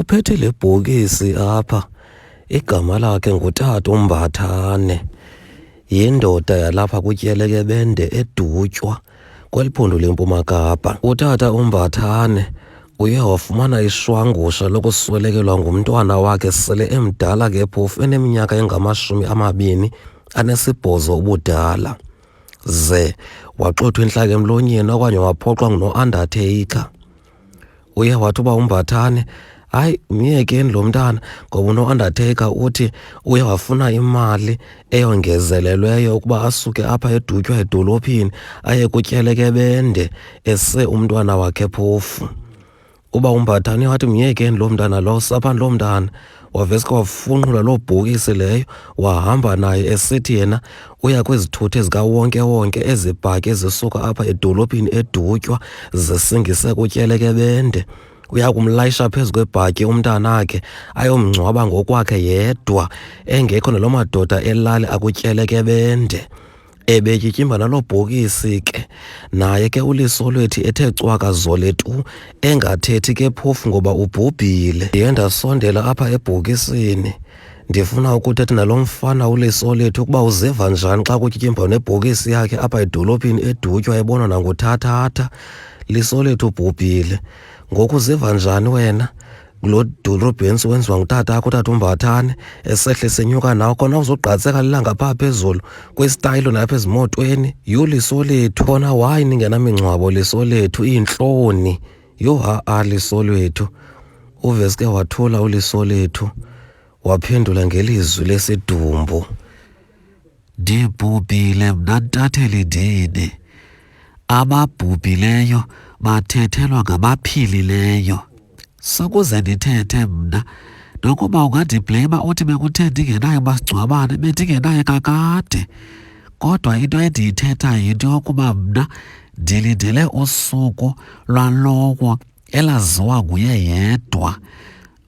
ophethe le bhokisi apha igama lakhe ngutata uMbathane, yindoda yalapha kutyeleke Bende eDutya kweliphondo leMpuma Kapa. Utata uMbathane uye wafumana ishwangusha lokuswelekelwa ngumntwana wakhe sele emdala ke phofu eneminyaka engamashumi 28 ubudala. Ze waxothwa intlaka emlonyeni okanye waphoxwa nguno-undertaker. Uye wathi uba uMbathane, hayi myekeni lo mntana ngoba uno-undertaker uthi uye wafuna imali eyongezelelweyo ukuba asuke apha eDutya edolophini aye kutyeleke Bende ese umntwana wakhe phofu. Uba uMbathane wathi myekeni lo mntana lo, saphani lo mntana. Waveske wafunqula loo bhokisi leyo wahamba naye esithi yena uya kwizithuthi zikawonke-wonke ezibhaki ezisuka apha edolophini eDutya zisingise kutyeleke Bende. Uya kumlayisha phezu kwebhatyi umntanakhe ayomngcwaba ngokwakhe yedwa engekho naloo madoda elali akutyeleke Bende. Ebetyityimba naloo bhokisi ke naye ke uliso lwethu ethe cwaka zoletu engathethi ke phofu ngoba ubhubhile. Ndiye ndasondela apha ebhokisini ndifuna ukuthetha nalo mfana uliso lethu ukuba uziva njani xa kutyityimba nebhokisi yakhe apha edolophini eDutya ebonwa nanguthathatha. Liso lethu ubhubhile, ngoku uziva njani wena lo dolobheni wenziwa ngutata akho utata uMbathane esehle senyuka nawo khona uzogqatseka lilanga phaa phezulu kwisitayilo napha ezimotweni? Yho liso lethu khona wayi ningenamingcwabo liso lethu, iintloni. Yho ha-a liso lethu. Uveske wathula uliso lethu waphendula ngelizwi lesidumbu, ndibhubhile mna ntatheli ndini, ababhubhileyo bathethelwa ngabaphilileyo. Sokuze ndithethe mna nokuba ungandibleyima uthi bekuthe ndingenayo masingcwabane, bendingenayo kakade. Kodwa into endiyithetha yinto yokuba mna ndilindele usuku lwalowo elaziwa nguye yedwa.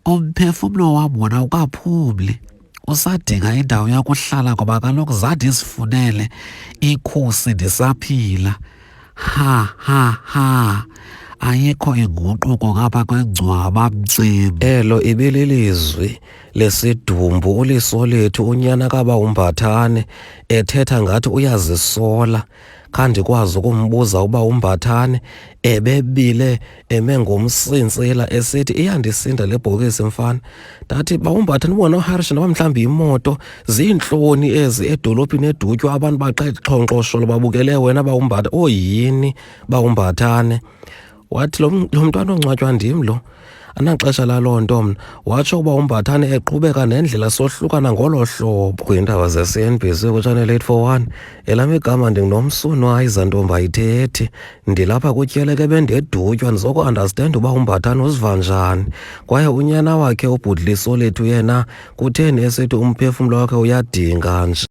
Umphefumlo wam wona ukaphumli, usadinga indawo yokuhlala ngoba kaloku zandizifunele ikhusi ndisaphila. Ha ha ha, ayikho inguquko ngapha kwengcwaba mcimbi. Elo ibililizwi lesidumbu uliso lethu unyana kaba uMbathane ethetha ngathi uyazisola. Khandikwazi ukumbuza uba uMbathane ebebile eme ngomsintsila esithi iyandisinda le bhokisi mfana. Ndathi ba uMbathane ubona uHarish noba mhlawumbi imoto ziintloni ezi edolophini eDutya abantu baqe xhonkxosholo babukele wena ba uMbathane. Oyini ba uMbathane? Wathi lo mntwana ongcwatywa ndim lo, anaxesha laloo nto mna. Watsho uba uMbathane eqhubeka nendlela sohlukana ngolo hlobo. Kwiindaba ze-CNBC kuChannel 841 elam igama ndinguNomsunwayiza Ntombi ayithethi. Ndilapha kutyeleke Bende eDutya ndizoku-andastenda uba uMbathane uziva njani kwaye unyana wakhe ubhudliso lethu yena kutheni esithi umphefumlo wakhe uyadinga nje.